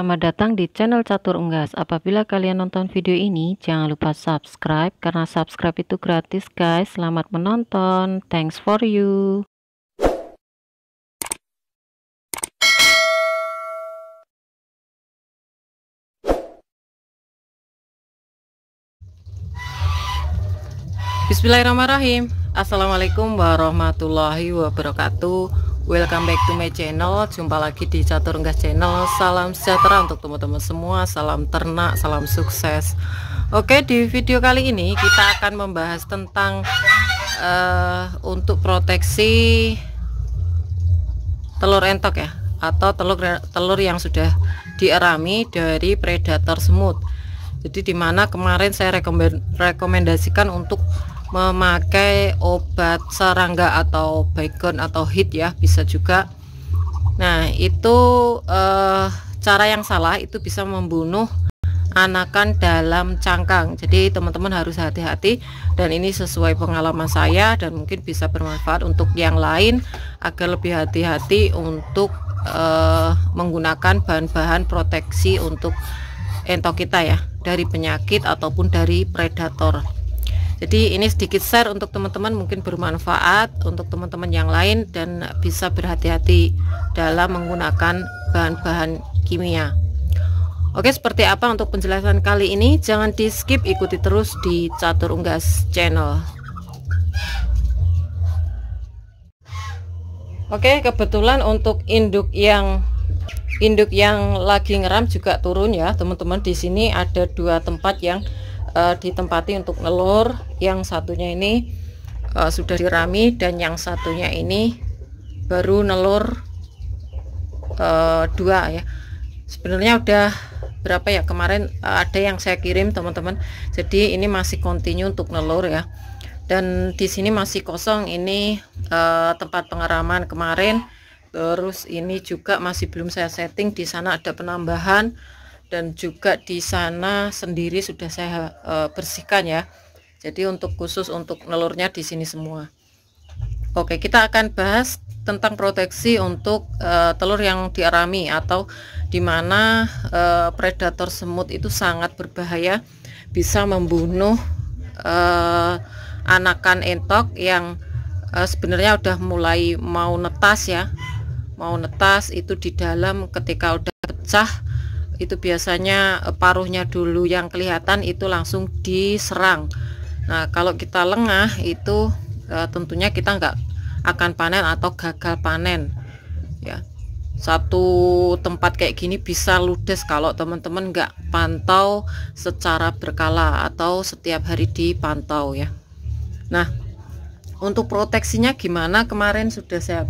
Selamat datang di channel Catur Unggas. Apabila kalian nonton video ini, jangan lupa subscribe karena subscribe itu gratis, guys. Selamat menonton. Thanks for you. Bismillahirrahmanirrahim. Assalamualaikum warahmatullahi wabarakatuh. Welcome back to my channel. Jumpa lagi di Catur Unggas channel. Salam sejahtera untuk teman-teman semua. Salam ternak, salam sukses. Oke, di video kali ini kita akan membahas tentang untuk proteksi telur entok ya, atau telur yang sudah dierami dari predator semut. Jadi dimana kemarin saya rekomendasikan untuk memakai obat serangga atau baygon atau hit ya, bisa juga. Nah itu cara yang salah, itu bisa membunuh anakan dalam cangkang. Jadi teman-teman harus hati-hati, dan ini sesuai pengalaman saya dan mungkin bisa bermanfaat untuk yang lain agar lebih hati-hati untuk menggunakan bahan-bahan proteksi untuk entok kita ya, dari penyakit ataupun dari predator. Jadi ini sedikit share untuk teman-teman, mungkin bermanfaat untuk teman-teman yang lain dan bisa berhati-hati dalam menggunakan bahan-bahan kimia. Oke, seperti apa untuk penjelasan kali ini? Jangan di skip, ikuti terus di Catur Unggas channel. Oke, kebetulan untuk induk yang lagi ngeram juga turun ya teman-teman. Di sini ada dua tempat yang ditempati untuk nelur. Yang satunya ini sudah dirami, dan yang satunya ini baru nelur dua ya. Sebenarnya udah berapa ya, kemarin ada yang saya kirim teman-teman. Jadi ini masih continue untuk nelur ya, dan di sini masih kosong. Ini tempat pengeraman kemarin. Terus ini juga masih belum saya setting. Di sana ada penambahan, dan juga di sana sendiri sudah saya bersihkan ya. Jadi untuk khusus untuk nelurnya di sini semua. Oke, kita akan bahas tentang proteksi untuk telur yang diarami atau dimana predator semut itu sangat berbahaya, bisa membunuh anakan entok yang sebenarnya udah mulai mau netas ya. Mau netas itu di dalam, ketika udah pecah itu biasanya paruhnya dulu yang kelihatan, itu langsung diserang. Nah kalau kita lengah itu tentunya kita nggak akan panen atau gagal panen ya. Satu tempat kayak gini bisa ludes kalau teman-teman nggak pantau secara berkala atau setiap hari dipantau ya. Nah untuk proteksinya gimana, kemarin sudah saya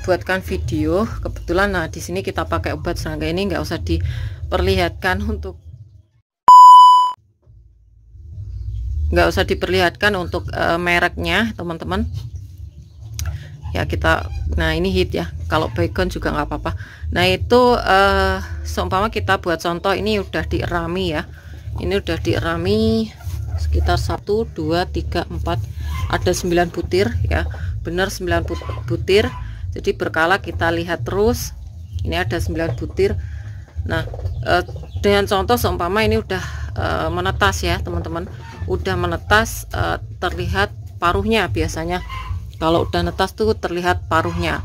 buatkan video kebetulan. Nah di sini kita pakai obat serangga, ini nggak usah diperlihatkan untuk mereknya teman-teman ya. Nah ini hit ya, kalau baygon juga nggak apa-apa. Nah itu seumpama kita buat contoh, ini udah dierami ya, ini udah dierami sekitar 1 2 3 4, ada 9 butir ya, benar 9 butir. Jadi berkala kita lihat terus, ini ada 9 butir. Nah dengan contoh seumpama ini udah menetas ya teman-teman, udah menetas, terlihat paruhnya. Biasanya kalau udah netas tuh terlihat paruhnya.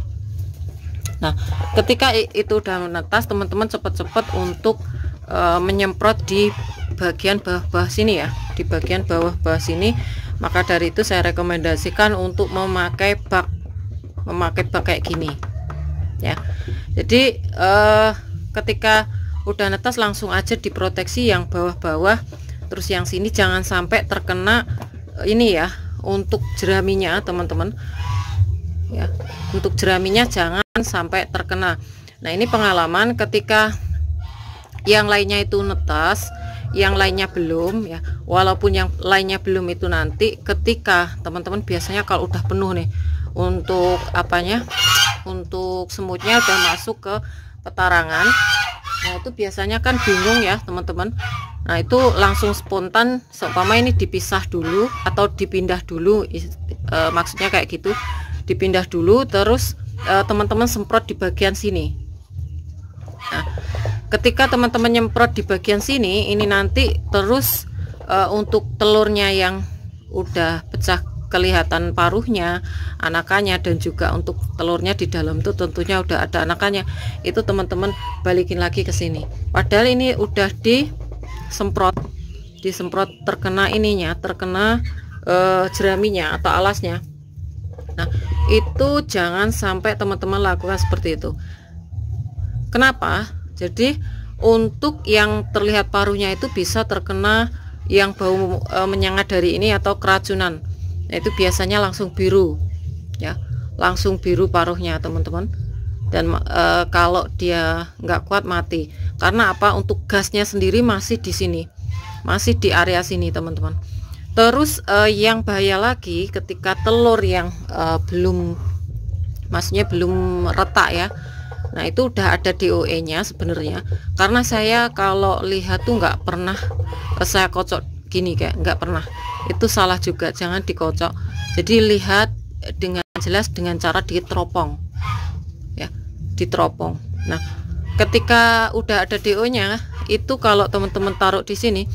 Nah ketika itu udah menetas, teman-teman cepet-cepet untuk menyemprot di bagian bawah-bawah sini ya, di bagian bawah-bawah sini. Maka dari itu saya rekomendasikan untuk memakai bak kayak gini ya. Jadi ketika udah netas langsung aja diproteksi yang bawah-bawah, terus yang sini jangan sampai terkena ini ya, untuk jeraminya teman-teman ya, untuk jeraminya jangan sampai terkena. Nah ini pengalaman, ketika yang lainnya itu netas, yang lainnya belum ya, walaupun yang lainnya belum itu nanti ketika teman-teman biasanya kalau udah penuh nih untuk untuk semutnya udah masuk ke petarangan. Nah itu biasanya kan bingung ya teman-teman. Nah itu langsung spontan, seumpama ini dipisah dulu atau dipindah dulu, maksudnya kayak gitu, dipindah dulu terus teman-teman semprot di bagian sini. Nah ketika teman-teman nyemprot di bagian sini, ini nanti terus untuk telurnya yang udah pecah kelihatan paruhnya, anakannya, dan juga untuk telurnya di dalam tuh tentunya udah ada anakannya, itu teman-teman balikin lagi ke sini. Padahal ini udah disemprot terkena ininya, terkena jeraminya atau alasnya. Nah, itu jangan sampai teman-teman lakukan seperti itu. Kenapa? Jadi untuk yang terlihat paruhnya itu bisa terkena yang bau menyengat dari ini atau keracunan. Nah, itu biasanya langsung biru ya, langsung biru paruhnya teman-teman. Dan kalau dia nggak kuat mati. Karena apa? Untuk gasnya sendiri masih di sini, masih di area sini teman-teman. Terus yang bahaya lagi ketika telur yang maksudnya belum retak ya. Nah, itu udah ada DOE nya sebenarnya. Karena saya kalau lihat tuh nggak pernah saya kocok gini, kayak nggak pernah. Itu salah juga, jangan dikocok. Jadi lihat dengan jelas dengan cara diteropong ya, diteropong. Nah, ketika udah ada DO nya itu kalau teman-teman taruh di sini,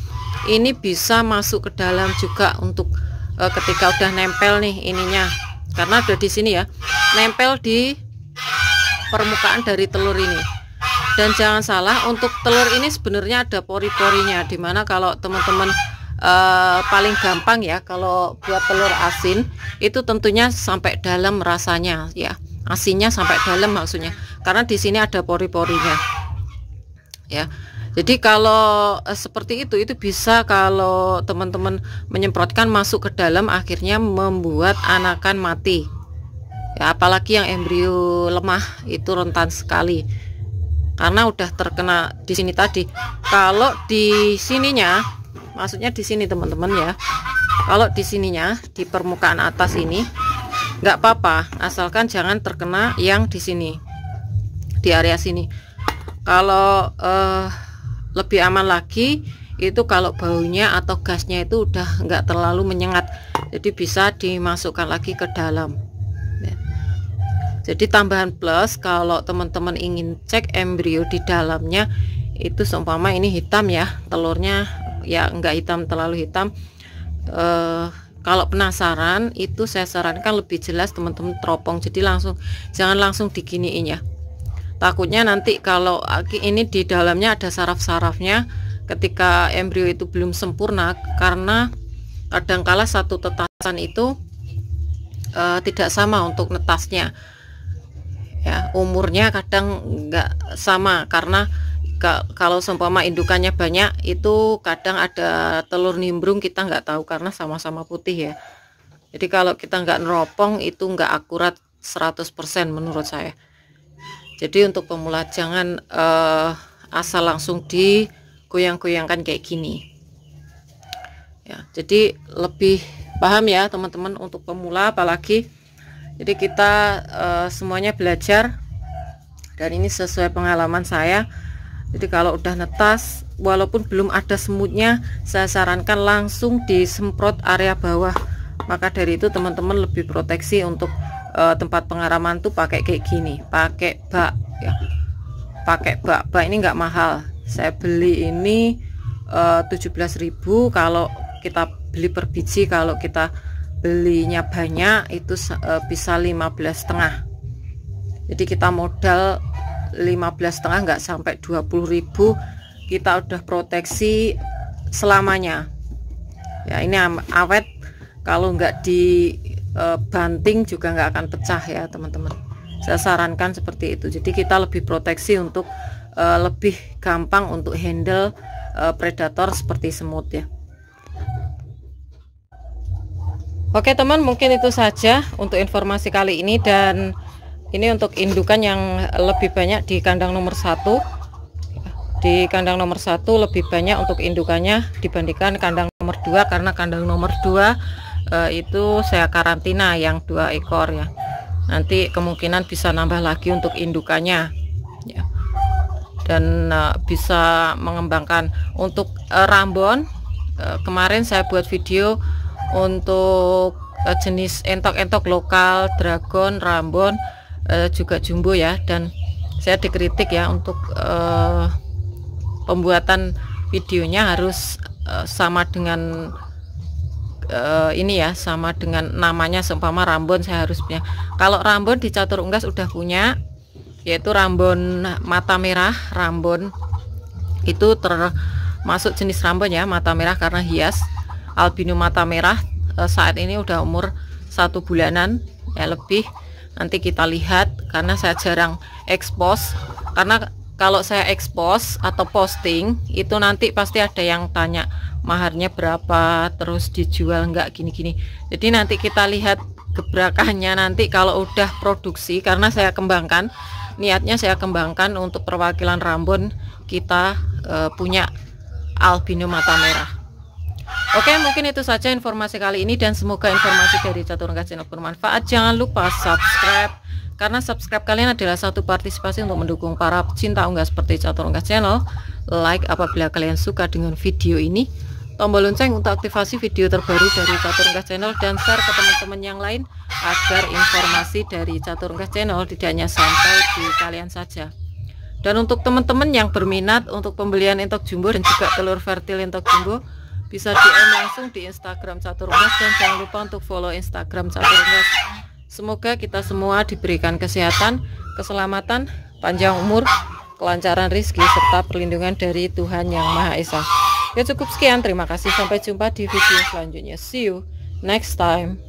ini bisa masuk ke dalam juga untuk ketika udah nempel nih ininya, karena udah di sini ya, nempel di permukaan dari telur ini. Dan jangan salah, untuk telur ini sebenarnya ada pori-porinya, dimana kalau teman-teman paling gampang ya kalau buat telur asin itu tentunya sampai dalam rasanya ya, asinnya sampai dalam maksudnya, karena di sini ada pori-porinya ya. Jadi kalau seperti itu bisa kalau teman-teman menyemprotkan masuk ke dalam, akhirnya membuat anakan mati ya, apalagi yang embrio lemah itu rentan sekali karena udah terkena di sini tadi. Kalau di sininya, maksudnya di sini teman-teman ya, kalau di sininya di permukaan atas ini nggak apa-apa, asalkan jangan terkena yang di sini, di area sini. Kalau lebih aman lagi itu kalau baunya atau gasnya itu udah nggak terlalu menyengat, jadi bisa dimasukkan lagi ke dalam ya. Jadi tambahan plus kalau teman-teman ingin cek embrio di dalamnya, itu seumpama ini hitam ya telurnya ya, nggak hitam terlalu hitam, kalau penasaran itu saya sarankan lebih jelas teman-teman teropong. Jadi jangan langsung diginiin ya, takutnya nanti kalau ini di dalamnya ada saraf-sarafnya ketika embrio itu belum sempurna, karena kadangkala satu tetasan itu tidak sama untuk netasnya ya, umurnya kadang nggak sama, karena kalau seumpama indukannya banyak itu kadang ada telur nimbrung, kita nggak tahu karena sama-sama putih ya. Jadi kalau kita nggak neropong itu nggak akurat 100% menurut saya. Jadi untuk pemula jangan asal langsung digoyang-goyangkan kayak gini ya. Jadi lebih paham ya teman-teman untuk pemula apalagi. Jadi kita semuanya belajar, dan ini sesuai pengalaman saya. Jadi kalau udah netas walaupun belum ada semutnya, saya sarankan langsung disemprot area bawah. Maka dari itu teman-teman lebih proteksi untuk tempat pengaraman tuh pakai kayak gini, pakai bak ya, pakai bak ini nggak mahal, saya beli ini 17.000 kalau kita beli per biji. Kalau kita belinya banyak itu bisa 15,5. jadi kita modal 15,5 nggak sampai 20.000, kita udah proteksi selamanya ya. Ini awet, kalau nggak dibanting juga nggak akan pecah ya teman-teman. Saya sarankan seperti itu. Jadi kita lebih proteksi untuk lebih gampang untuk handle predator seperti semut ya. Oke teman, mungkin itu saja untuk informasi kali ini, dan ini untuk indukan yang lebih banyak di kandang nomor 1. Di kandang nomor 1 lebih banyak untuk indukannya dibandingkan kandang nomor 2, karena kandang nomor 2 itu saya karantina yang 2 ekor ya. Nanti kemungkinan bisa nambah lagi untuk indukannya ya. Dan bisa mengembangkan untuk rambon. Kemarin saya buat video untuk jenis entok-entok lokal, dragon, rambon, juga jumbo ya, dan saya dikritik ya untuk pembuatan videonya harus sama dengan ini ya, sama dengan namanya. Seumpama Rambon saya harus punya. Kalau Rambon di Catur Unggas udah punya, yaitu Rambon mata merah. Rambon itu termasuk jenis Rambon ya, mata merah karena hias. Albino mata merah saat ini udah umur 1 bulanan ya lebih. Nanti kita lihat, karena saya jarang expose, karena kalau saya expose atau posting itu nanti pasti ada yang tanya maharnya berapa, terus dijual enggak, gini-gini. Jadi nanti kita lihat gebrakannya nanti kalau udah produksi, karena saya kembangkan, niatnya saya kembangkan untuk perwakilan Rambon kita punya albino mata merah. Oke, mungkin itu saja informasi kali ini, dan semoga informasi dari Catur Unggas Channel bermanfaat. Jangan lupa subscribe, karena subscribe kalian adalah satu partisipasi untuk mendukung para pecinta unggas seperti Catur Unggas Channel. Like apabila kalian suka dengan video ini, tombol lonceng untuk aktivasi video terbaru dari Catur Unggas Channel, dan share ke teman-teman yang lain agar informasi dari Catur Unggas Channel tidak hanya sampai di kalian saja. Dan untuk teman-teman yang berminat untuk pembelian entok jumbo dan juga telur fertil entok jumbo, bisa DM langsung di Instagram Catur Unggas, dan jangan lupa untuk follow Instagram Catur Unggas. Semoga kita semua diberikan kesehatan, keselamatan, panjang umur, kelancaran rezeki, serta perlindungan dari Tuhan Yang Maha Esa. Ya cukup sekian, terima kasih, sampai jumpa di video selanjutnya. See you next time.